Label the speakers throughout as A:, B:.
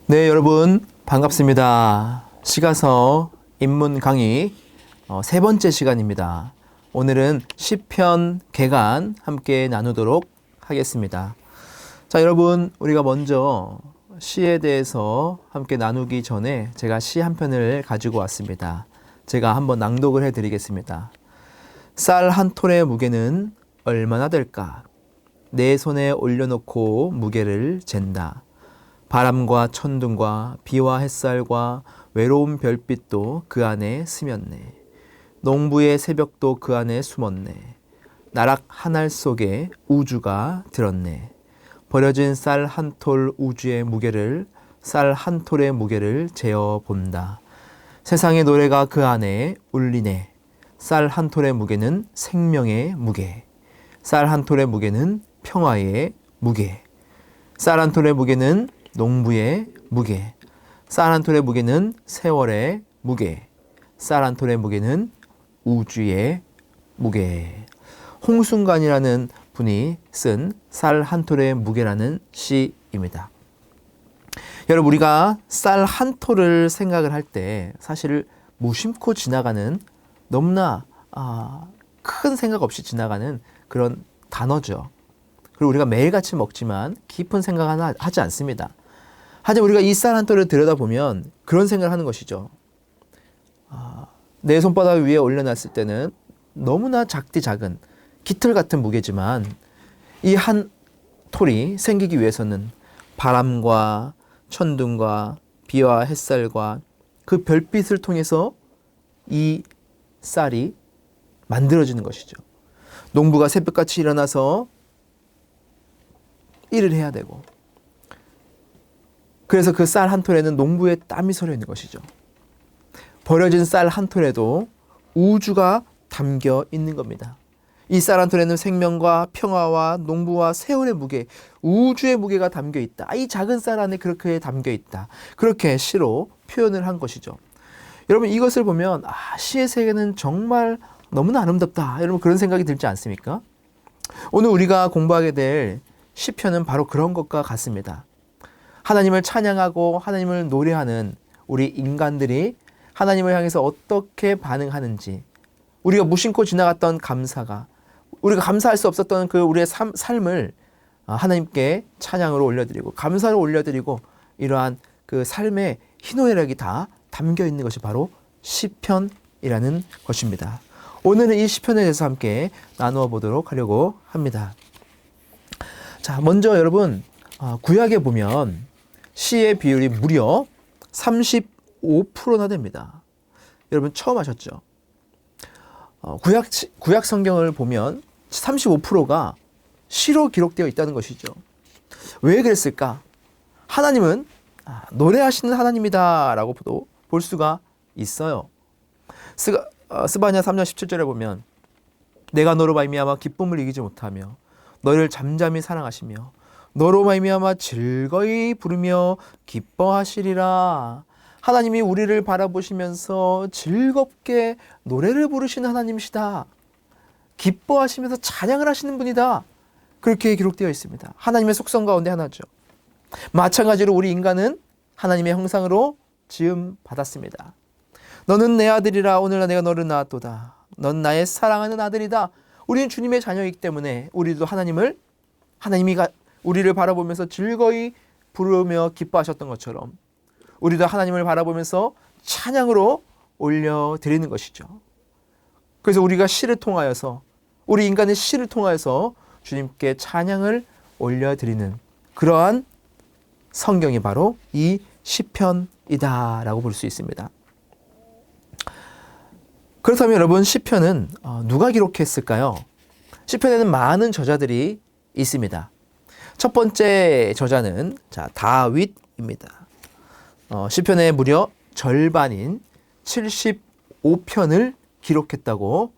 A: 네, 여러분 반갑습니다. 시가서 입문 강의 세 번째 시간입니다. 오늘은 시편 개간 함께 나누도록 하겠습니다. 자, 여러분 우리가 먼저 시에 대해서 함께 나누기 전에 제가 시 한 편을 가지고 왔습니다. 제가 한번 낭독을 해드리겠습니다. 쌀 한 톨의 무게는 얼마나 될까? 내 손에 올려놓고 무게를 잰다. 바람과 천둥과 비와 햇살과 외로운 별빛도 그 안에 스쳤네. 농부의 새벽도 그 안에 숨었네. 나락 하늘 속에 우주가 들었네. 버려진 쌀 한 톨 우주의 무게를, 쌀 한 톨의 무게를 재어 본다. 세상의 노래가 그 안에 울리네. 쌀 한 톨의 무게는 생명의 무게. 쌀 한 톨의 무게는 평화의 무게. 쌀 한 톨의 무게는 농부의 무게, 쌀 한 톨의 무게는 세월의 무게, 쌀 한 톨의 무게는 우주의 무게. 홍순관이라는 분이 쓴 쌀 한 톨의 무게라는 시입니다. 여러분, 우리가 쌀 한 톨을 생각을 할 때 사실 무심코 지나가는, 너무나 큰 생각 없이 지나가는 그런 단어죠. 그리고 우리가 매일같이 먹지만 깊은 생각은 하지 않습니다. 하지만 우리가 이 쌀 한 톨을 들여다보면 그런 생각을 하는 것이죠. 내 손바닥 위에 올려놨을 때는 너무나 작디 작은 깃털 같은 무게지만 이 한 톨이 생기기 위해서는 바람과 천둥과 비와 햇살과 그 별빛을 통해서 이 쌀이 만들어지는 것이죠. 농부가 새벽같이 일어나서 일을 해야 되고, 그래서 그 쌀 한 톨에는 농부의 땀이 서려 있는 것이죠. 버려진 쌀 한 톨에도 우주가 담겨 있는 겁니다. 이 쌀 한 톨에는 생명과 평화와 농부와 세월의 무게, 우주의 무게가 담겨 있다. 이 작은 쌀 안에 그렇게 담겨 있다. 그렇게 시로 표현을 한 것이죠. 여러분, 이것을 보면 시의 세계는 정말 너무나 아름답다. 여러분, 그런 생각이 들지 않습니까? 오늘 우리가 공부하게 될 시편은 바로 그런 것과 같습니다. 하나님을 찬양하고 하나님을 노래하는 우리 인간들이 하나님을 향해서 어떻게 반응하는지, 우리가 무심코 지나갔던 감사가, 우리가 감사할 수 없었던 그 우리의 삶을 하나님께 찬양으로 올려드리고 감사를 올려드리고, 이러한 그 삶의 희노애락이 다 담겨 있는 것이 바로 시편이라는 것입니다. 오늘은 이 시편에 대해서 함께 나누어 보도록 하려고 합니다. 자, 먼저 여러분, 구약에 보면 시의 비율이 무려 35%나 됩니다. 여러분 처음 하셨죠? 구약 성경을 보면 35%가 시로 기록되어 있다는 것이죠. 왜 그랬을까? 하나님은 노래하시는 하나님이다 라고 볼 수가 있어요. 스바냐 3장 17절에 보면 내가 너로 말미암아 기쁨을 이기지 못하며 너를 잠잠히 사랑하시며 너로 말미암아 즐거이 부르며 기뻐하시리라. 하나님이 우리를 바라보시면서 즐겁게 노래를 부르시는 하나님이시다. 기뻐하시면서 찬양을 하시는 분이다. 그렇게 기록되어 있습니다. 하나님의 속성 가운데 하나죠. 마찬가지로 우리 인간은 하나님의 형상으로 지음 받았습니다. 너는 내 아들이라 오늘날 내가 너를 낳았도다. 넌 나의 사랑하는 아들이다. 우리는 주님의 자녀이기 때문에 우리도 하나님이 우리를 바라보면서 즐거이 부르며 기뻐하셨던 것처럼 우리도 하나님을 바라보면서 찬양으로 올려드리는 것이죠. 그래서 우리가 시를 통하여서, 우리 인간의 시를 통하여서 주님께 찬양을 올려드리는 그러한 성경이 바로 이 시편이다 라고 볼 수 있습니다. 그렇다면 여러분, 시편은 누가 기록했을까요? 시편에는 많은 저자들이 있습니다. 첫 번째 저자는 다윗입니다. 시편의 무려 절반인 75편을 기록했다고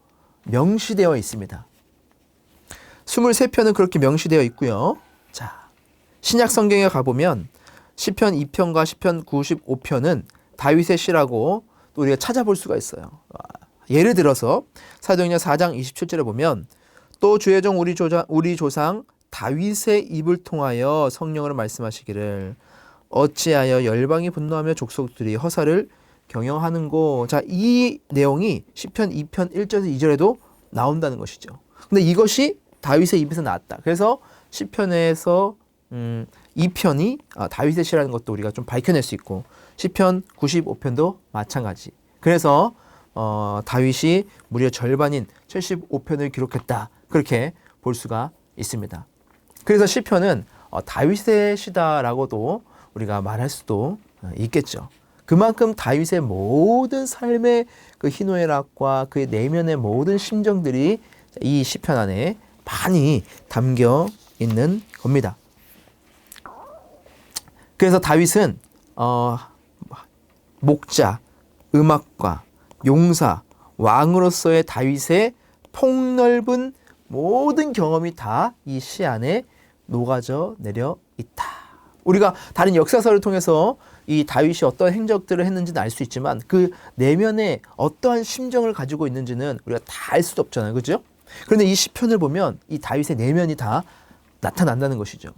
A: 명시되어 있습니다. 23편은 그렇게 명시되어 있고요. 자, 신약 성경에 가보면 시편 2편과 시편 95편은 다윗의 시라고 또 우리가 찾아볼 수가 있어요. 예를 들어서 사도행전 4장 27절에 보면 또 주의 종 우리 조상 다윗의 입을 통하여 성령으로 말씀하시기를 어찌하여 열방이 분노하며 족속들이 허사를 경영하는고. 자, 이 내용이 시편 2편 1절에서 2절에도 나온다는 것이죠. 근데 이것이 다윗의 입에서 나왔다. 그래서 시편에서 2편이 다윗의 시라는 것도 우리가 좀 밝혀낼 수 있고, 시편 95편도 마찬가지. 그래서 다윗이 무려 절반인 75편을 기록했다. 그렇게 볼 수가 있습니다. 그래서 시편은 다윗의 시다라고도 우리가 말할 수도 있겠죠. 그만큼 다윗의 모든 삶의 그 희노애락과 그의 내면의 모든 심정들이 이 시편 안에 많이 담겨 있는 겁니다. 그래서 다윗은 목자, 음악가, 용사, 왕으로서의 다윗의 폭넓은 모든 경험이 다 이 시 안에 녹아져 내려 있다. 우리가 다른 역사서를 통해서 이 다윗이 어떤 행적들을 했는지는 알 수 있지만 그 내면에 어떠한 심정을 가지고 있는지는 우리가 다 알 수도 없잖아요. 그죠? 그런데 이 시편을 보면 이 다윗의 내면이 다 나타난다는 것이죠.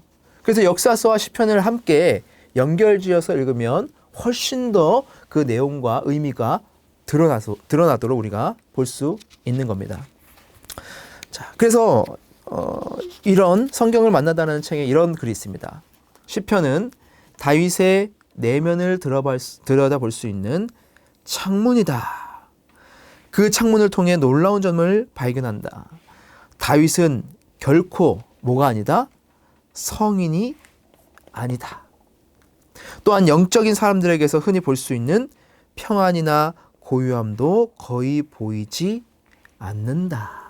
A: 그래서 역사서와 시편을 함께 연결지어서 읽으면 훨씬 더 그 내용과 의미가 드러나도록 우리가 볼 수 있는 겁니다. 자, 그래서 이런 성경을 만나다는 책에 이런 글이 있습니다. 시편은 다윗의 내면을 들여다볼 수 있는 창문이다. 그 창문을 통해 놀라운 점을 발견한다. 다윗은 결코 뭐가 아니다? 성인이 아니다. 또한 영적인 사람들에게서 흔히 볼 수 있는 평안이나 고요함도 거의 보이지 않는다.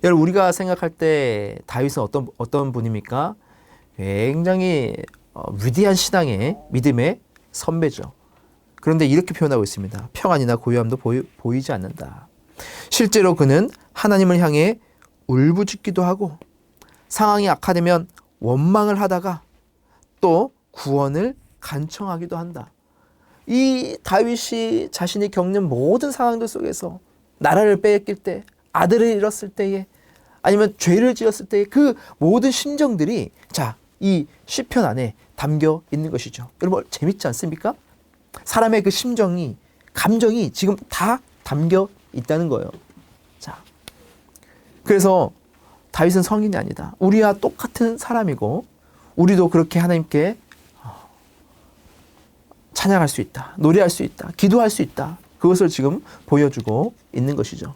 A: 여러분, 우리가 생각할 때 다윗은 어떤 분입니까? 굉장히 위대한 신앙의 믿음의 선배죠. 그런데 이렇게 표현하고 있습니다. 평안이나 고요함도 보이지 않는다. 실제로 그는 하나님을 향해 울부짖기도 하고 상황이 악화되면 원망을 하다가 또 구원을 간청하기도 한다. 이 다윗이 자신이 겪는 모든 상황들 속에서 나라를 빼앗길 때, 아들을 잃었을 때에, 아니면 죄를 지었을 때의 그 모든 심정들이 이 시편 안에 담겨 있는 것이죠. 여러분, 재밌지 않습니까? 사람의 그 심정이, 감정이 지금 다 담겨 있다는 거예요. 자, 그래서 다윗은 성인이 아니다. 우리와 똑같은 사람이고 우리도 그렇게 하나님께 찬양할 수 있다. 노래할 수 있다. 기도할 수 있다. 그것을 지금 보여주고 있는 것이죠.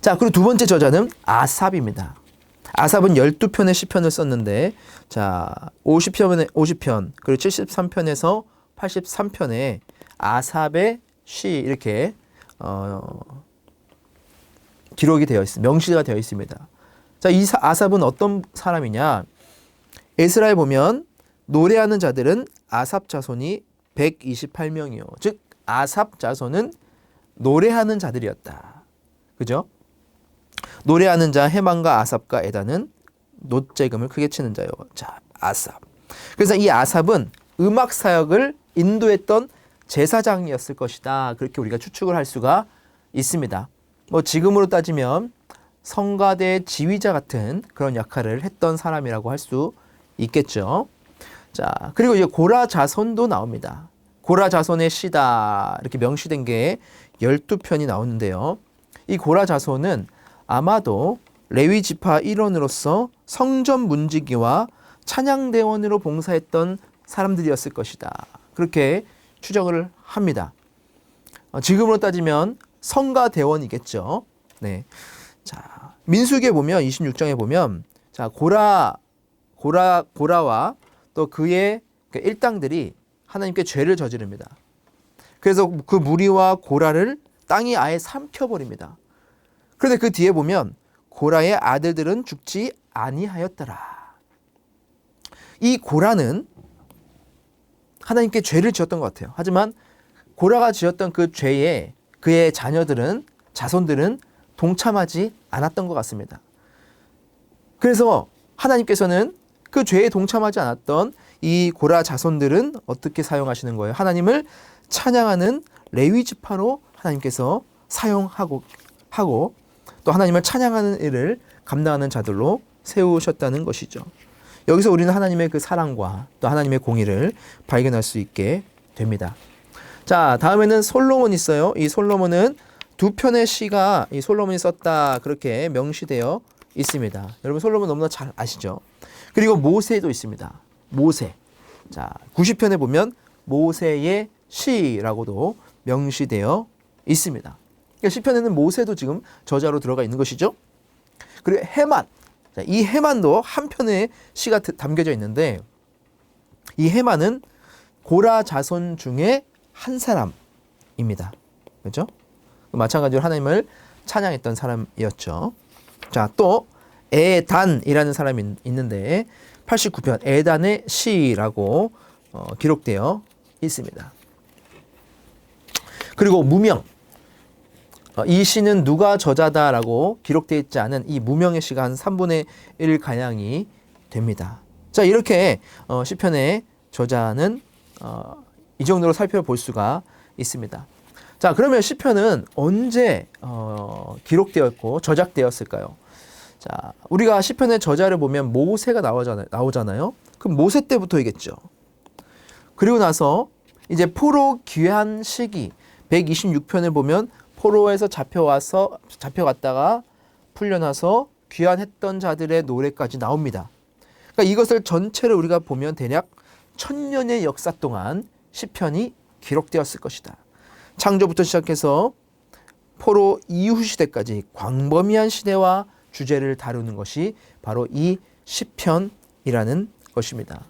A: 자, 그리고 두 번째 저자는 아삽입니다. 아삽은 12편의 시편을 썼는데, 자, 50편, 그리고 73편에서 83편에 아삽의 시 이렇게 기록이 되어 있습니다. 명시가 되어 있습니다. 자, 이 아삽은 어떤 사람이냐? 에스라에 보면 노래하는 자들은 아삽 자손이 128명이요. 즉 아삽 자손은 노래하는 자들이었다. 그죠? 노래하는 자 헤만과 아삽과 에다는 노재금을 크게 치는 자요. 자, 아삽. 그래서 이 아삽은 음악 사역을 인도했던 제사장이었을 것이다. 그렇게 우리가 추측을 할 수가 있습니다. 뭐 지금으로 따지면 성가대 지휘자 같은 그런 역할을 했던 사람이라고 할 수 있겠죠. 자, 그리고 이제 고라 자손도 나옵니다. 고라 자손의 시다 이렇게 명시된 게 12편이 나오는데요. 이 고라 자손은 아마도 레위 지파 일원으로서 성전 문지기와 찬양대원으로 봉사했던 사람들이었을 것이다. 그렇게 추정을 합니다. 지금으로 따지면 성가대원이겠죠. 네. 자, 민수기에 보면 26장에 보면 자, 고라와 또 그의 일당들이 하나님께 죄를 저지릅니다. 그래서 그 무리와 고라를 땅이 아예 삼켜버립니다. 그런데 그 뒤에 보면 고라의 아들들은 죽지 아니하였더라. 이 고라는 하나님께 죄를 지었던 것 같아요. 하지만 고라가 지었던 그 죄에 그의 자손들은 동참하지 않았던 것 같습니다. 그래서 하나님께서는 그 죄에 동참하지 않았던 이 고라 자손들은 어떻게 사용하시는 거예요? 하나님을 찬양하는 레위 지파로 하나님께서 사용하고 또 하나님을 찬양하는 일을 감당하는 자들로 세우셨다는 것이죠. 여기서 우리는 하나님의 그 사랑과 또 하나님의 공의를 발견할 수 있게 됩니다. 자, 다음에는 솔로몬 있어요. 이 솔로몬은 두 편의 시가 이 솔로몬이 썼다 그렇게 명시되어 있습니다. 여러분 솔로몬 너무나 잘 아시죠? 그리고 모세도 있습니다. 모세. 자, 90편에 보면 모세의 시라고도 명시되어 있습니다. 그러니까 시편에는 모세도 지금 저자로 들어가 있는 것이죠. 그리고 헤만. 자, 이 헤만도 한 편의 시가 담겨져 있는데 이 헤만은 고라 자손 중에 한 사람입니다. 그렇죠? 마찬가지로 하나님을 찬양했던 사람이었죠. 자, 또 에단이라는 사람이 있는데 89편 에단의 시라고 기록되어 있습니다. 그리고 무명. 이 시는 누가 저자다라고 기록되어 있지 않은 이 무명의 시가 한 3분의 1 가량이 됩니다. 자, 이렇게 시편의 저자는 이 정도로 살펴볼 수가 있습니다. 자, 그러면 시편은 언제 기록되었고 저작되었을까요? 자, 우리가 시편의 저자를 보면 모세가 나오잖아요. 그럼 모세 때부터이겠죠. 그리고 나서 이제 포로 귀환 시기 126편을 보면 포로에서 잡혀갔다가 풀려나서 귀환했던 자들의 노래까지 나옵니다. 그러니까 이것을 전체를 우리가 보면 대략 1000년의 역사 동안 시편이 기록되었을 것이다. 창조부터 시작해서 포로 이후 시대까지 광범위한 시대와 주제를 다루는 것이 바로 이 시편이라는 것입니다.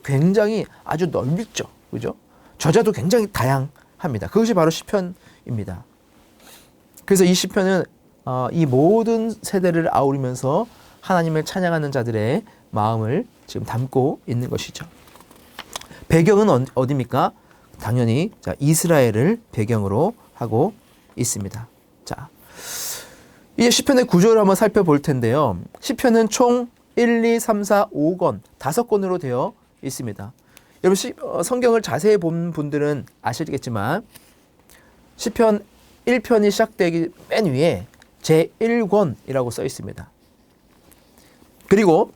A: 굉장히 아주 넓죠. 그죠? 저자도 굉장히 다양합니다. 그것이 바로 시편입니다. 그래서 이 시편은 이 모든 세대를 아우르면서 하나님을 찬양하는 자들의 마음을 지금 담고 있는 것이죠. 배경은 어디입니까? 당연히 이스라엘을 배경으로 하고 있습니다. 자, 이제 시편의 구조를 한번 살펴볼 텐데요. 시편은 총 1, 2, 3, 4, 5권, 5권으로 되어 있습니다. 여러분 성경을 자세히 본 분들은 아시겠지만 시편 1편이 시작되기 맨 위에 제1권이라고 써 있습니다. 그리고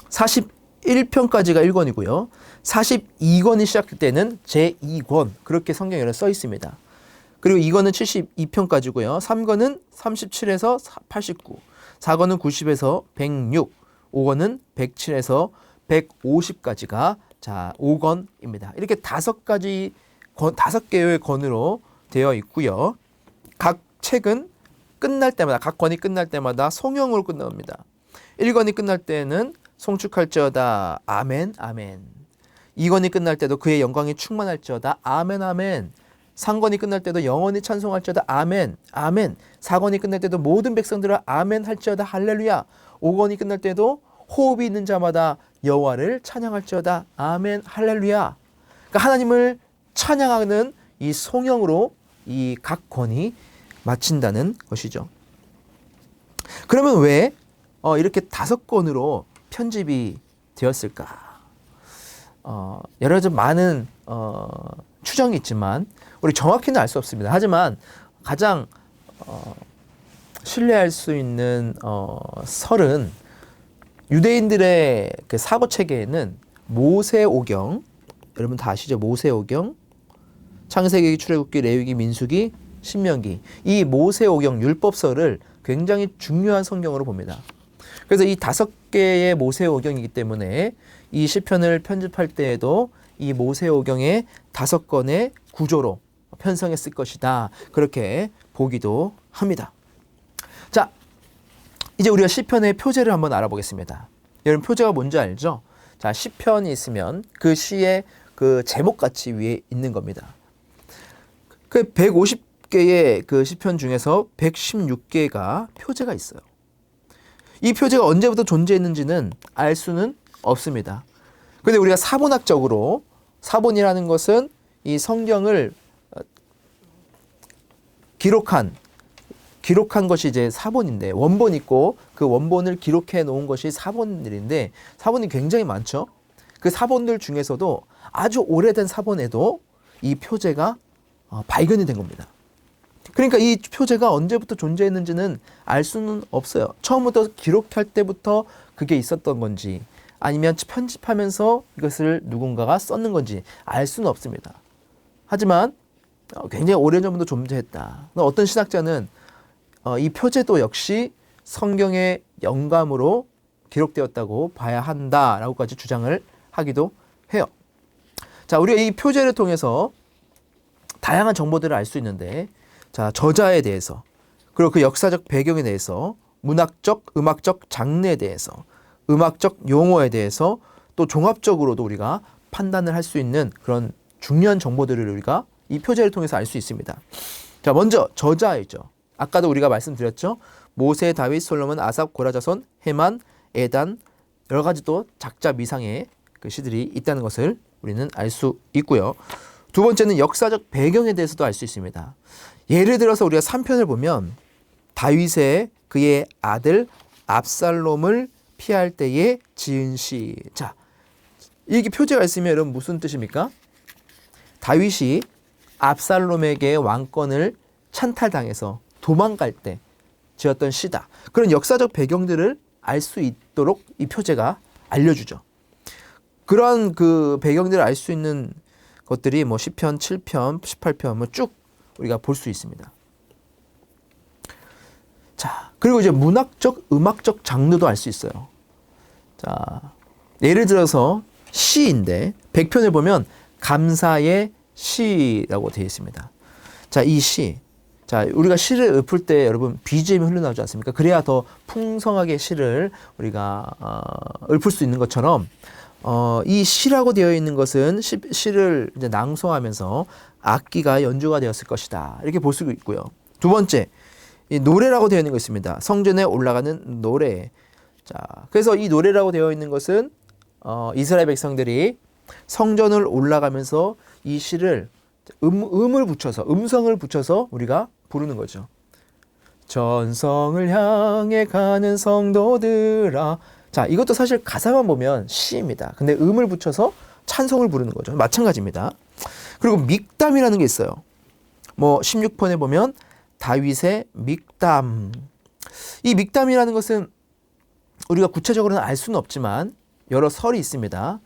A: 41편까지가 1권이고요. 42권이 시작될 때는 제2권 그렇게 성경에는 써 있습니다. 그리고 2권은 72편까지고요. 3권은 37에서 89, 4권은 90에서 106, 5권은 107에서 150까지가 자 5권입니다. 이렇게 5개의 권으로 되어 있고요. 각 책은 끝날 때마다 각 권이 끝날 때마다 송영으로 끝납니다. 1권이 끝날 때는 송축할지어다 아멘 아멘. 2권이 끝날 때도 그의 영광이 충만할지어다 아멘 아멘. 3권이 끝날 때도 영원히 찬송할지어다 아멘 아멘. 4권이 끝날 때도 모든 백성들아 아멘 할지어다 할렐루야. 5권이 끝날 때도 호흡이 있는 자마다 여호와를 찬양할지어다 아멘 할렐루야. 그러니까 하나님을 찬양하는 이 송영으로 이 각 권이 마친다는 것이죠. 그러면 왜 이렇게 5권으로 편집이 되었을까? 여러 가지 많은 추정이 있지만 우리 정확히는 알 수 없습니다. 하지만 가장 신뢰할 수 있는 설은 유대인들의 그 사고 체계에는 모세오경, 여러분 다 아시죠? 모세오경, 창세기, 출애굽기, 레위기, 민수기, 신명기, 이 모세오경 율법서를 굉장히 중요한 성경으로 봅니다. 그래서 이 5개의 모세오경이기 때문에 이 시편을 편집할 때에도 이 모세오경의 5권의 구조로 편성했을 것이다. 그렇게 보기도 합니다. 자, 이제 우리가 시편의 표제를 한번 알아보겠습니다. 여러분 표제가 뭔지 알죠? 자, 시편이 있으면 그 시의 그 제목같이 위에 있는 겁니다. 그 150개의 그 시편 중에서 116개가 표제가 있어요. 이 표제가 언제부터 존재했는지는 알 수는 없습니다. 그런데 우리가 사본학적으로 사본이라는 것은 이 성경을 기록한 것이 이제 사본인데 원본 있고 그 원본을 기록해 놓은 것이 사본들인데 사본이 굉장히 많죠. 그 사본들 중에서도 아주 오래된 사본에도 이 표제가 발견이 된 겁니다. 그러니까 이 표제가 언제부터 존재했는지는 알 수는 없어요. 처음부터 기록할 때부터 그게 있었던 건지 아니면 편집하면서 이것을 누군가가 썼는 건지 알 수는 없습니다. 하지만 굉장히 오래전부터 존재했다. 어떤 신학자는 이 표제도 역시 성경의 영감으로 기록되었다고 봐야 한다라고까지 주장을 하기도 해요. 자, 우리가 이 표제를 통해서 다양한 정보들을 알 수 있는데, 자, 저자에 대해서, 그리고 그 역사적 배경에 대해서, 문학적, 음악적 장르에 대해서, 음악적 용어에 대해서, 또 종합적으로도 우리가 판단을 할 수 있는 그런 중요한 정보들을 우리가 이 표제를 통해서 알 수 있습니다. 자, 먼저 저자이죠. 아까도 우리가 말씀드렸죠. 모세, 다윗, 솔로몬, 아삽, 고라자손, 헤만, 에단, 여러 가지 또 작자 미상의 그 시들이 있다는 것을 우리는 알 수 있고요. 두 번째는 역사적 배경에 대해서도 알 수 있습니다. 예를 들어서 우리가 3편을 보면 다윗의 그의 아들 압살롬을 피할 때에 지은 시. 자, 이게 표제가 있으면 여러분 무슨 뜻입니까? 다윗이 압살롬에게 왕권을 찬탈당해서 도망갈 때 지었던 시다. 그런 역사적 배경들을 알 수 있도록 이 표제가 알려주죠. 그런 그 배경들을 알 수 있는 것들이 뭐 10편, 7편, 18편 뭐 쭉 우리가 볼 수 있습니다. 자, 그리고 이제 문학적, 음악적 장르도 알 수 있어요. 자, 예를 들어서 시인데 100편을 보면 감사의 시라고 되어 있습니다. 자, 이 시. 자, 우리가 시를 읊을 때 여러분 BGM이 흘러나오지 않습니까? 그래야 더 풍성하게 시를 우리가 읊을 수 있는 것처럼 이 시라고 되어 있는 것은 시를 이제 낭송하면서 악기가 연주가 되었을 것이다. 이렇게 볼 수 있고요. 두 번째, 이 노래라고 되어 있는 거 있습니다. 성전에 올라가는 노래. 자, 그래서 이 노래라고 되어 있는 것은 이스라엘 백성들이 성전을 올라가면서 이 시를 음을 붙여서, 음성을 붙여서 우리가 부르는 거죠. 전성을 향해 가는 성도들아. 자, 이것도 사실 가사만 보면 시입니다. 근데 음을 붙여서 찬송을 부르는 거죠. 마찬가지입니다. 그리고 믹담이라는 게 있어요. 뭐 16편에 보면 다윗의 믹담. 이 믹담이라는 것은 우리가 구체적으로는 알 수는 없지만 여러 설이 있습니다.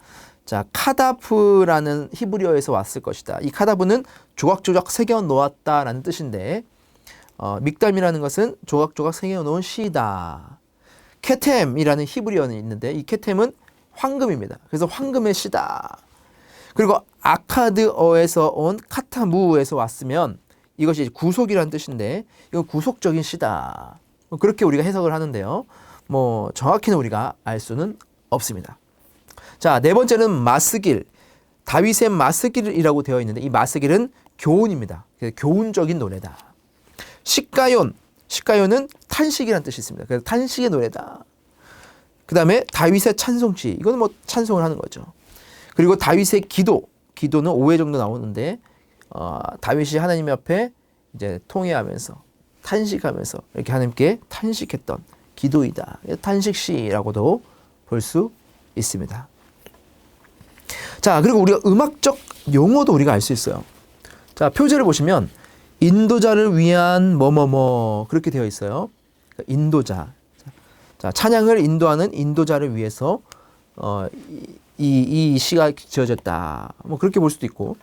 A: 자, 카다프라는 히브리어에서 왔을 것이다. 이 카다프는 조각조각 새겨 놓았다라는 뜻인데 믹담이라는 것은 조각조각 새겨 놓은 시다. 케템이라는 히브리어는 있는데 이 케템은 황금입니다. 그래서 황금의 시다. 그리고 아카드어에서 온 카타무에서 왔으면 이것이 구속이라는 뜻인데 이건 구속적인 시다. 그렇게 우리가 해석을 하는데요. 뭐 정확히는 우리가 알 수는 없습니다. 자, 네 번째는 마스길. 다윗의 마스길이라고 되어 있는데 이 마스길은 교훈입니다. 교훈적인 노래다. 시가yon. 시가요는 탄식이라는 뜻이 있습니다. 그래서 탄식의 노래다. 그 다음에 다윗의 찬송시. 이거는 뭐 찬송을 하는 거죠. 그리고 다윗의 기도. 기도는 5회 정도 나오는데 다윗이 하나님 앞에 이제 통회하면서 탄식하면서 이렇게 하나님께 탄식했던 기도이다. 탄식시라고도 볼 수 있습니다. 자, 그리고 우리가 음악적 용어도 우리가 알 수 있어요. 자, 표제를 보시면 인도자를 위한 뭐뭐뭐 그렇게 되어 있어요. 그러니까 인도자. 자, 찬양을 인도하는 인도자를 위해서 이 시가 지어졌다. 뭐 그렇게 볼 수도 있고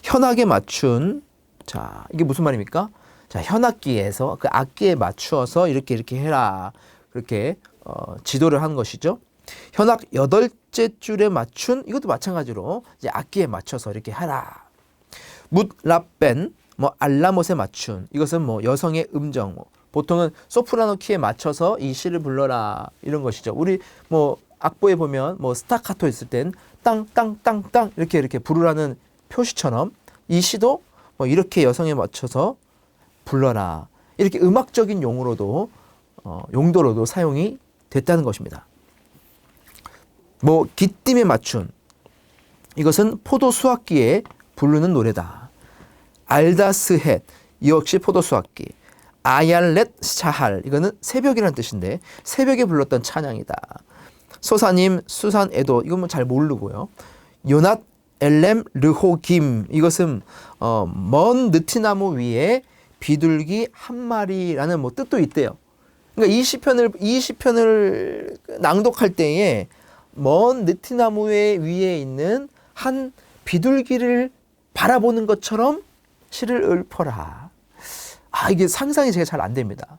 A: 현악에 맞춘. 자, 이게 무슨 말입니까? 자, 현악기에서 그 악기에 맞추어서 이렇게 해라. 그렇게 지도를 한 것이죠. 현악 8째 줄에 맞춘 이것도 마찬가지로 이제 악기에 맞춰서 이렇게 하라. 묻라벤 뭐 알라못에 맞춘 이것은 뭐 여성의 음정 보통은 소프라노 키에 맞춰서 이 시를 불러라 이런 것이죠. 우리 뭐 악보에 보면 뭐 스타카토 있을 땐 땅땅땅땅 이렇게 부르라는 표시처럼 이 시도 뭐 이렇게 여성에 맞춰서 불러라 이렇게 음악적인 용어로도 용도로도 사용이 됐다는 것입니다. 뭐 기띔에 맞춘 이것은 포도 수확기에 부르는 노래다. 알다스헷 이 역시 포도 수확기. 아얄렛 샤할 이거는 새벽이라는 뜻인데 새벽에 불렀던 찬양이다. 소사님 수산 에도 이건 뭐 잘 모르고요. 요낫 엘렘 르호김 이것은 먼 느티나무 위에 비둘기 한 마리라는 뭐 뜻도 있대요. 그러니까 이 시편을 낭독할 때에 먼 느티나무의 위에 있는 한 비둘기를 바라보는 것처럼 시를 읊어라. 이게 상상이 제가 잘 안 됩니다.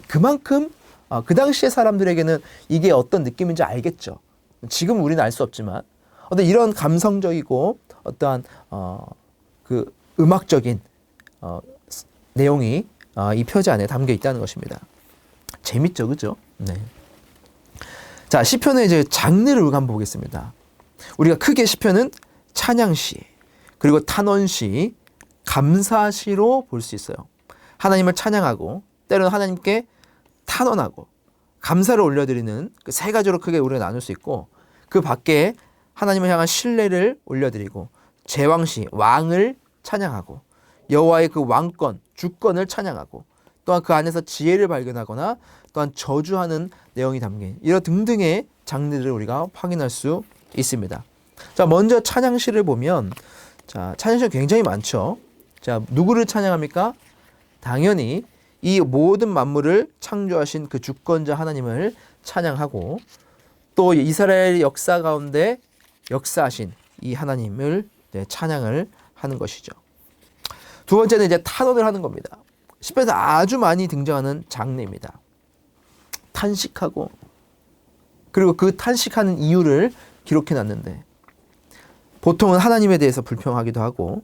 A: 그만큼 그 당시의 사람들에게는 이게 어떤 느낌인지 알겠죠. 지금 우리는 알 수 없지만 이런 감성적이고 어떠한 그 음악적인 내용이 이 표지 안에 담겨 있다는 것입니다. 재밌죠, 그죠? 네. 자, 시편의 이제 장르를 우리가 한번 보겠습니다. 우리가 크게 시편은 찬양시, 그리고 탄원시, 감사시로 볼 수 있어요. 하나님을 찬양하고 때로는 하나님께 탄원하고 감사를 올려드리는 그 세 가지로 크게 우리가 나눌 수 있고, 그 밖에 하나님을 향한 신뢰를 올려드리고 제왕시, 왕을 찬양하고 여호와의 그 왕권, 주권을 찬양하고 또한 그 안에서 지혜를 발견하거나 또한 저주하는 내용이 담긴 이런 등등의 장르를 우리가 확인할 수 있습니다. 자, 먼저 찬양시를 보면, 자, 찬양시가 굉장히 많죠. 자, 누구를 찬양합니까? 당연히 이 모든 만물을 창조하신 그 주권자 하나님을 찬양하고 또 이스라엘 역사 가운데 역사하신 이 하나님을 찬양을 하는 것이죠. 두 번째는 이제 탄원을 하는 겁니다. 시편에서 아주 많이 등장하는 장르입니다. 탄식하고 그리고 그 탄식하는 이유를 기록해 놨는데, 보통은 하나님에 대해서 불평하기도 하고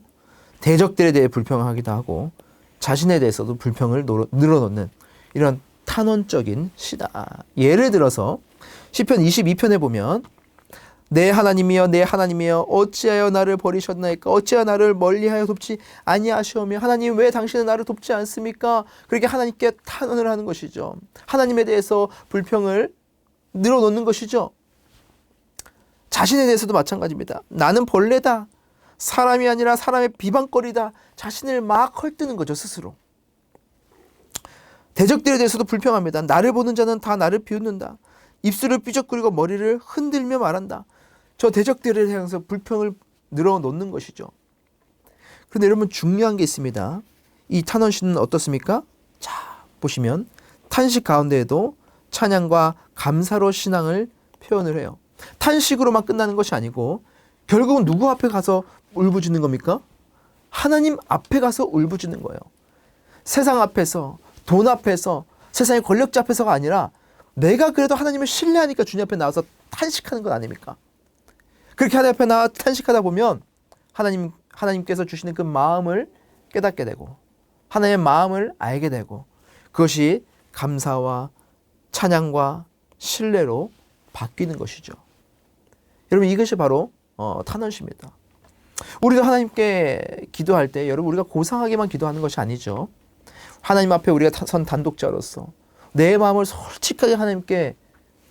A: 대적들에 대해 불평하기도 하고 자신에 대해서도 불평을 늘어놓는 이런 탄원적인 시다. 예를 들어서 시편 22편에 보면 내 하나님이여 내 하나님이여 어찌하여 나를 버리셨나이까? 어찌하여 나를 멀리하여 돕지 아니하시오며 하나님 왜 당신은 나를 돕지 않습니까? 그렇게 하나님께 탄원을 하는 것이죠. 하나님에 대해서 불평을 늘어놓는 것이죠. 자신에 대해서도 마찬가지입니다. 나는 벌레다. 사람이 아니라 사람의 비방거리다. 자신을 막 헐뜯는 거죠, 스스로. 대적들에 대해서도 불평합니다. 나를 보는 자는 다 나를 비웃는다. 입술을 삐적거리고 머리를 흔들며 말한다. 저 대적들을 향해서 불평을 늘어놓는 것이죠. 그런데 여러분, 중요한 게 있습니다. 이 탄원시는 어떻습니까? 자, 보시면 탄식 가운데에도 찬양과 감사로 신앙을 표현을 해요. 탄식으로만 끝나는 것이 아니고 결국은 누구 앞에 가서 울부짖는 겁니까? 하나님 앞에 가서 울부짖는 거예요. 세상 앞에서, 돈 앞에서, 세상의 권력자 앞에서가 아니라 내가 그래도 하나님을 신뢰하니까 주님 앞에 나와서 탄식하는 것 아닙니까? 그렇게 하나님 앞에 나와 탄식하다 보면 하나님께서 주시는 그 마음을 깨닫게 되고 하나님의 마음을 알게 되고 그것이 감사와 찬양과 신뢰로 바뀌는 것이죠. 여러분, 이것이 바로 탄원시입니다. 우리가 하나님께 기도할 때 여러분, 우리가 고상하게만 기도하는 것이 아니죠. 하나님 앞에 우리가 선 단독자로서 내 마음을 솔직하게 하나님께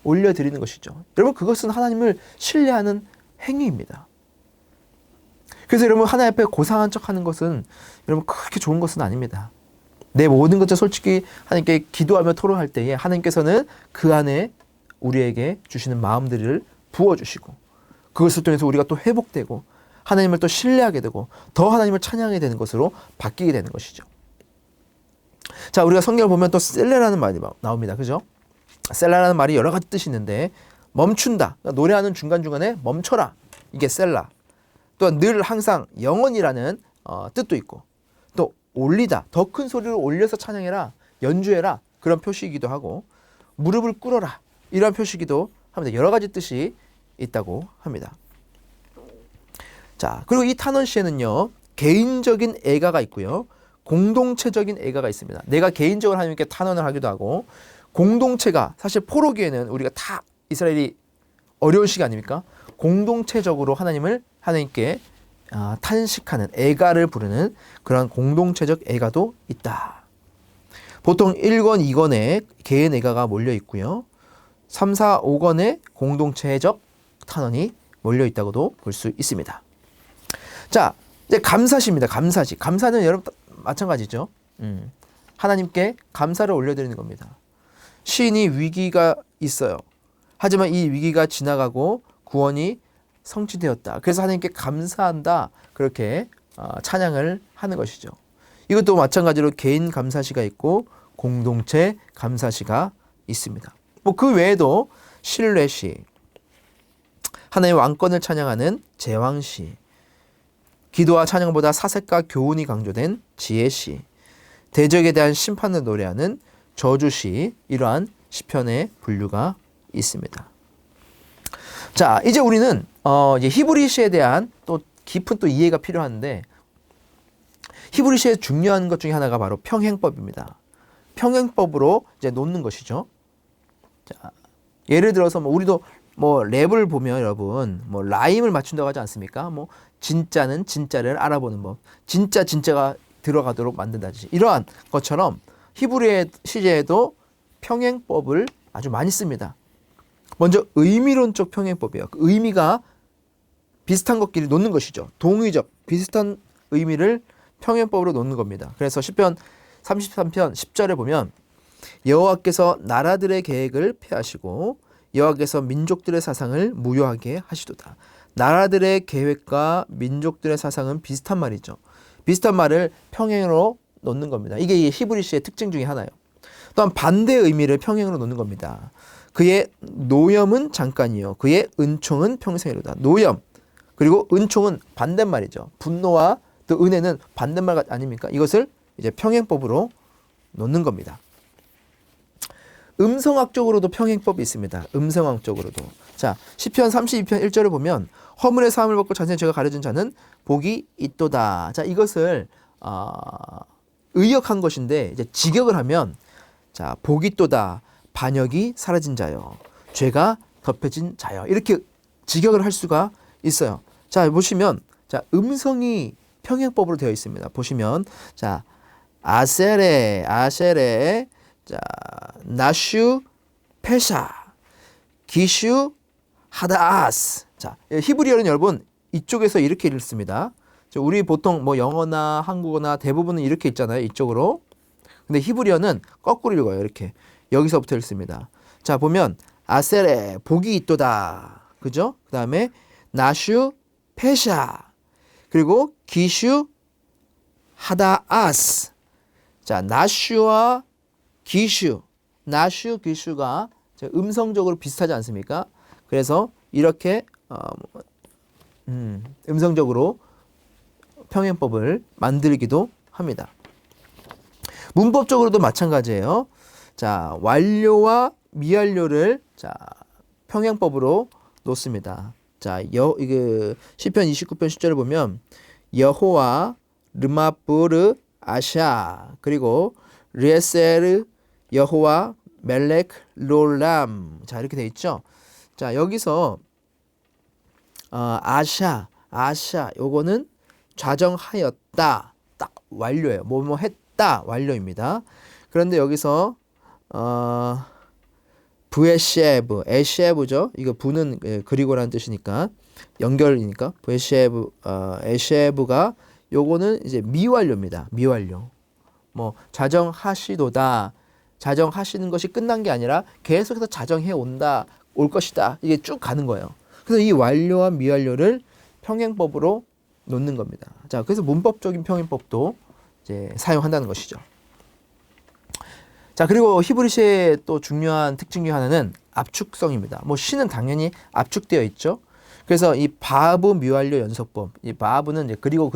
A: 올려드리는 것이죠. 여러분, 그것은 하나님을 신뢰하는 행위입니다. 그래서 여러분, 하나님 앞에 고상한 척하는 것은 여러분 그렇게 좋은 것은 아닙니다. 내 모든 것을 솔직히 하나님께 기도하며 토로할 때에 하나님께서는 그 안에 우리에게 주시는 마음들을 부어주시고 그것을 통해서 우리가 또 회복되고 하나님을 또 신뢰하게 되고 더 하나님을 찬양하게 되는 것으로 바뀌게 되는 것이죠. 자, 우리가 성경을 보면 또 셀레라는 말이 나옵니다. 그죠? 셀라라는 말이 여러 가지 뜻이 있는데 멈춘다. 그러니까 노래하는 중간중간에 멈춰라. 이게 셀라. 또 늘 항상 영원이라는 뜻도 있고 또 올리다. 더 큰 소리로 올려서 찬양해라. 연주해라. 그런 표시이기도 하고 무릎을 꿇어라. 이런 표시이기도 합니다. 여러 가지 뜻이 있다고 합니다. 자, 그리고 이 탄원시에는요, 개인적인 애가가 있고요, 공동체적인 애가가 있습니다. 내가 개인적으로 하나님께 탄원을 하기도 하고 공동체가, 사실 포로기에는 우리가 다 이스라엘이 어려운 시기 아닙니까? 공동체적으로 하나님께 탄식하는 애가를 부르는 그런 공동체적 애가도 있다. 보통 1권, 2권에 개인 애가가 몰려 있고요. 3, 4, 5권에 공동체적 탄원이 몰려 있다고도 볼 수 있습니다. 자, 이제 감사시입니다. 감사시. 감사는 여러분 마찬가지죠. 하나님께 감사를 올려드리는 겁니다. 시인이 위기가 있어요. 하지만 이 위기가 지나가고 구원이 성취되었다. 그래서 하나님께 감사한다. 그렇게 찬양을 하는 것이죠. 이것도 마찬가지로 개인 감사시가 있고 공동체 감사시가 있습니다. 뭐 그 외에도 신뢰시, 하나님의 왕권을 찬양하는 제왕시, 기도와 찬양보다 사색과 교훈이 강조된 지혜시, 대적에 대한 심판을 노래하는 저주시, 이러한 시편의 분류가 있습니다. 자, 이제 우리는 이제 히브리시에 대한 또 깊은 또 이해가 필요한데, 히브리시의 중요한 것 중에 하나가 바로 평행법입니다. 평행법으로 이제 놓는 것이죠. 자, 예를 들어서 우리도 랩을 보면 여러분 라임을 맞춘다고 하지 않습니까? 진짜는 진짜를 알아보는 법, 진짜가 들어가도록 만든다든지, 이러한 것처럼 히브리의 시제에도 평행법을 아주 많이 씁니다. 먼저 의미론적 평행법이에요. 그 의미가 비슷한 것끼리 놓는 것이죠. 동의적 비슷한 의미를 평행법으로 놓는 겁니다. 그래서 시편 33편 10절에 보면 여호와께서 나라들의 계획을 폐하시고 여호와께서 민족들의 사상을 무효하게 하시도다. 나라들의 계획과 민족들의 사상은 비슷한 말이죠. 비슷한 말을 평행으로 놓는 겁니다. 이게 히브리시의 특징 중에 하나예요. 또한 반대 의미를 평행으로 놓는 겁니다. 그의 노염은 잠깐이요, 그의 은총은 평생이로다. 노염 그리고 은총은 반대말이죠. 분노와 또 은혜는 반대말 아닙니까? 이것을 이제 평행법으로 놓는 겁니다. 음성학적으로도 평행법이 있습니다. 음성학적으로도. 자, 시편 32편 1절을 보면 허물의 사함을 받고 자신의 죄가 가려진 자는 복이 있도다. 자, 이것을 의역한 것인데 이제 직역을 하면, 자, 복이 있도다. 반역이 사라진 자요, 죄가 덮여진 자요. 이렇게 직역을 할 수가 있어요. 자, 보시면 자, 음성이 평행법으로 되어 있습니다. 보시면 자, 아세레 자, 나슈 페샤 기슈 하다아스. 자, 히브리어는 여러분 이쪽에서 이렇게 읽습니다. 우리 보통 영어나 한국어나 대부분은 이렇게 읽잖아요, 이쪽으로. 근데 히브리어는 거꾸로 읽어요. 이렇게 여기서부터 읽습니다. 자, 보면 아세레 복이 있도다, 그죠? 그 다음에 나슈 페샤, 그리고 기슈 하다아스. 자, 나슈와 기슈가 음성적으로 비슷하지 않습니까? 그래서 이렇게 음성적으로 평행법을 만들기도 합니다. 문법적으로도 마찬가지예요. 자, 완료와 미완료를 자, 평행법으로 놓습니다. 자, 이게 시편 29편 10절을 보면 여호와 르마뿌르 아샤, 그리고 리에셀 여호와 멜렉 롤람. 자, 이렇게 돼 있죠. 자, 여기서 아샤 요거는 좌정하였다, 딱 완료예요. 뭐뭐 했다, 완료입니다. 그런데 여기서 에셰브죠. 이거 부는 그리고라는 뜻이니까, 연결이니까 에셰브가 요거는 이제 미완료입니다. 미완료. 자정하시도다, 자정하시는 것이 끝난 게 아니라 계속해서 자정해 올 것이다. 이게 쭉 가는 거예요. 그래서 이 완료와 미완료를 평행법으로 놓는 겁니다. 자, 그래서 문법적인 평행법도 이제 사용한다는 것이죠. 자, 그리고 히브리시의 또 중요한 특징 중 하나는 압축성입니다. 시는 당연히 압축되어 있죠. 그래서 이 바브 미완료 연속법, 이 바브는 이제 그리고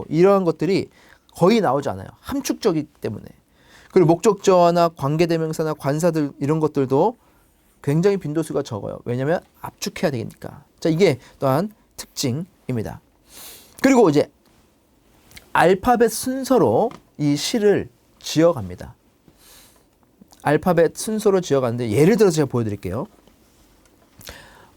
A: 이러한 것들이 거의 나오지 않아요. 함축적이기 때문에. 그리고 목적어나 관계대명사나 관사들, 이런 것들도 굉장히 빈도수가 적어요. 왜냐하면 압축해야 되니까. 자, 이게 또한 특징입니다. 그리고 이제 알파벳 순서로 이 시를 지어갑니다. 알파벳 순서로 지어가는데 예를 들어서 제가 보여드릴게요.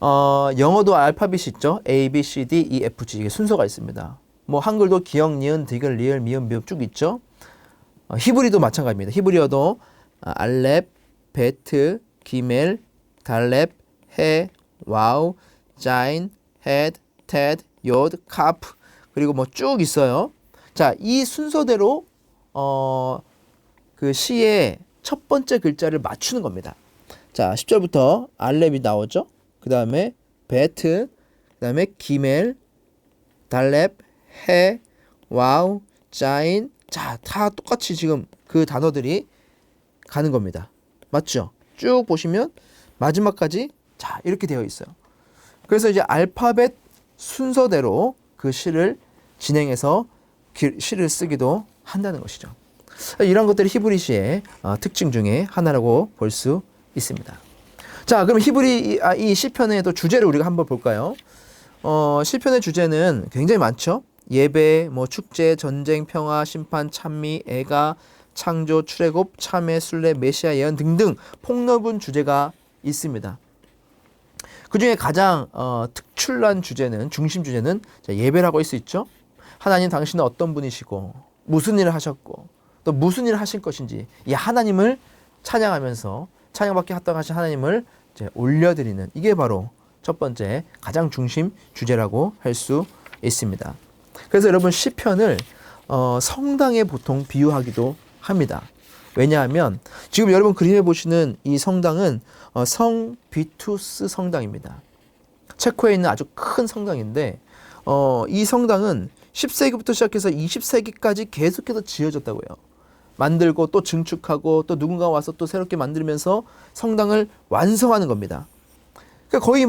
A: 영어도 알파벳이 있죠. A, B, C, D, E, F, G. 이게 순서가 있습니다. 한글도 기역, 니은, 디귿, 리을, 미음, 비읍 쭉 있죠. 히브리도 마찬가지입니다. 히브리어도 알렙, 베트, 기멜, 달렙, 해, 와우, 자인, 헤드, 테드, 요드, 카프, 그리고 쭉 있어요. 자, 이 순서대로 그 시의 첫 번째 글자를 맞추는 겁니다. 자, 10절부터 알렙이 나오죠. 그 다음에 베트, 그 다음에 기멜, 달렙, 해, 와우, 자인. 자, 다 똑같이 지금 그 단어들이 가는 겁니다. 맞죠? 쭉 보시면 마지막까지 자, 이렇게 되어 있어요. 그래서 이제 알파벳 순서대로 그 시를 진행해서 시를 쓰기도 한다는 것이죠. 이런 것들이 히브리 시의 특징 중에 하나라고 볼 수 있습니다. 자, 그럼 이 시편의 또 주제를 우리가 한번 볼까요? 시편의 주제는 굉장히 많죠. 예배, 축제, 전쟁, 평화, 심판, 찬미, 애가, 창조, 출애굽, 참회, 순례, 메시아 예언 등등 폭넓은 주제가 있습니다. 그 중에 가장 특출난 주제는, 중심 주제는 예배라고 할 수 있죠. 하나님 당신은 어떤 분이시고 무슨 일을 하셨고 또 무슨 일을 하실 것인지 이 하나님을 찬양하면서 찬양받게 합당하신 하나님을 이제 올려드리는, 이게 바로 첫 번째 가장 중심 주제라고 할 수 있습니다. 그래서 여러분 시편을 성당에 보통 비유하기도 합니다. 왜냐하면 지금 여러분 그림에 보시는 이 성당은 성 비투스 성당입니다. 체코에 있는 아주 큰 성당인데 이 성당은 10세기부터 시작해서 20세기까지 계속해서 지어졌다고요. 만들고 또 증축하고 또 누군가 와서 또 새롭게 만들면서 성당을 완성하는 겁니다. 그러니까 거의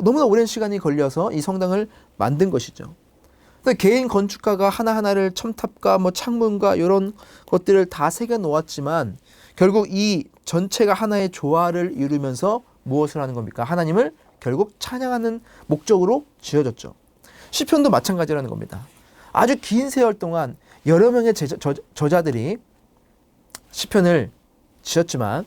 A: 너무나 오랜 시간이 걸려서 이 성당을 만든 것이죠. 개인 건축가가 하나하나를 첨탑과 창문과 이런 것들을 다 새겨 놓았지만 결국 이 전체가 하나의 조화를 이루면서 무엇을 하는 겁니까? 하나님을 결국 찬양하는 목적으로 지어졌죠. 시편도 마찬가지라는 겁니다. 아주 긴 세월 동안 여러 명의 저자들이 시편을 지었지만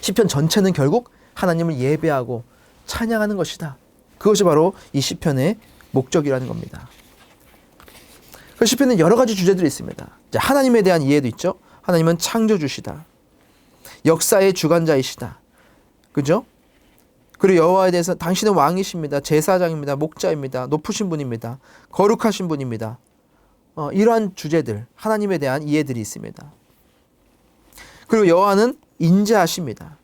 A: 시편 전체는 결국 하나님을 예배하고 찬양하는 것이다. 그것이 바로 이 시편의 목적이라는 겁니다. 그 시편은 여러 가지 주제들이 있습니다. 하나님에 대한 이해도 있죠. 하나님은 창조주시다. 역사의 주관자이시다. 그죠? 그리고 여호와에 대해서 당신은 왕이십니다. 제사장입니다. 목자입니다. 높으신 분입니다. 거룩하신 분입니다. 이러한 주제들, 하나님에 대한 이해들이 있습니다. 그리고 여호와는 인자하십니다.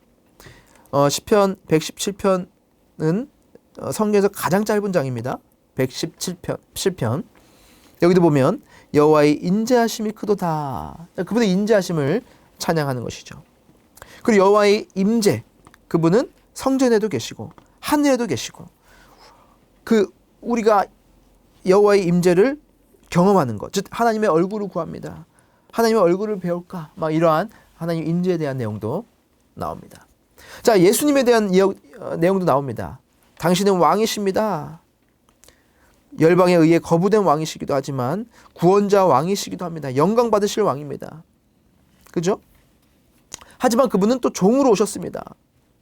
A: 시편 117편은 성경에서 가장 짧은 장입니다. 117편. 여기도 보면 여호와의 인자하심이 크도다. 그분의 인자하심을 찬양하는 것이죠. 그리고 여호와의 임재, 그분은 성전에도 계시고 하늘에도 계시고 우리가 여호와의 임재를 경험하는 것, 즉 하나님의 얼굴을 구합니다. 하나님의 얼굴을 배울까? 이러한 하나님 임재에 대한 내용도 나옵니다. 자, 예수님에 대한 내용도 나옵니다. 당신은 왕이십니다. 열방에 의해 거부된 왕이시기도 하지만 구원자 왕이시기도 합니다. 영광 받으실 왕입니다. 그죠? 하지만 그분은 또 종으로 오셨습니다.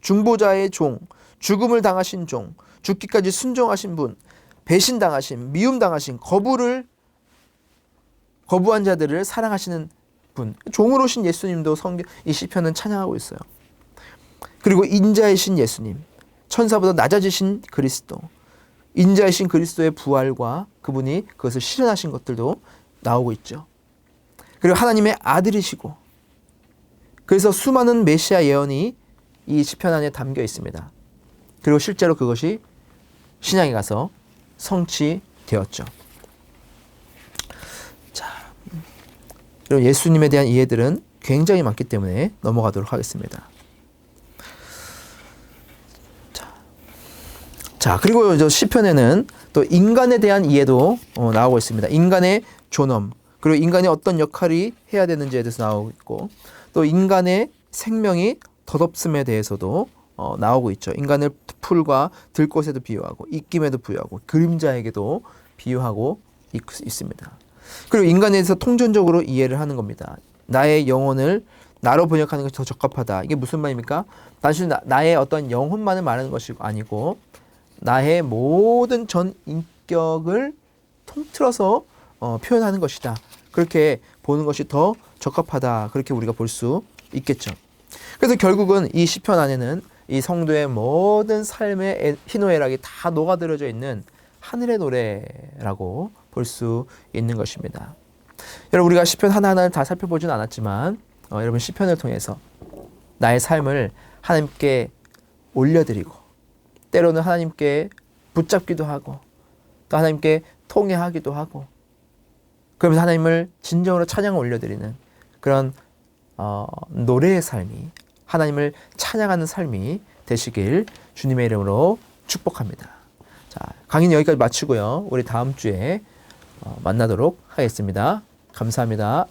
A: 중보자의 종, 죽음을 당하신 종, 죽기까지 순종하신 분, 배신당하신, 미움당하신, 거부한 자들을 사랑하시는 분, 종으로 오신 예수님도 이 시편은 찬양하고 있어요. 그리고 인자이신 예수님, 천사보다 낮아지신 그리스도, 인자이신 그리스도의 부활과 그분이 그것을 실현하신 것들도 나오고 있죠. 그리고 하나님의 아들이시고, 그래서 수많은 메시아 예언이 이 시편 안에 담겨 있습니다. 그리고 실제로 그것이 신약에 가서 성취되었죠. 자, 그리고 예수님에 대한 이해들은 굉장히 많기 때문에 넘어가도록 하겠습니다. 자, 그리고 시편에는 또 인간에 대한 이해도 나오고 있습니다. 인간의 존엄, 그리고 인간이 어떤 역할이 해야 되는지에 대해서 나오고 있고, 또 인간의 생명이 덧없음에 대해서도 나오고 있죠. 인간을 풀과 들꽃에도 비유하고, 입김에도 비유하고, 그림자에게도 비유하고 있습니다. 그리고 인간에 대해서 통전적으로 이해를 하는 겁니다. 나의 영혼을 나로 번역하는 것이 더 적합하다. 이게 무슨 말입니까? 단순히 나의 어떤 영혼만을 말하는 것이 아니고 나의 모든 전 인격을 통틀어서 표현하는 것이다. 그렇게 보는 것이 더 적합하다. 그렇게 우리가 볼 수 있겠죠. 그래서 결국은 이 시편 안에는 이 성도의 모든 삶의 희노애락이 다 녹아들어져 있는 하늘의 노래라고 볼 수 있는 것입니다. 여러분, 우리가 시편 하나하나를 다 살펴보지는 않았지만 여러분, 시편을 통해서 나의 삶을 하나님께 올려드리고, 때로는 하나님께 붙잡기도 하고, 또 하나님께 통회하기도 하고, 그러면서 하나님을 진정으로 찬양을 올려드리는 그런 노래의 삶이, 하나님을 찬양하는 삶이 되시길 주님의 이름으로 축복합니다. 자, 강의는 여기까지 마치고요. 우리 다음 주에 만나도록 하겠습니다. 감사합니다.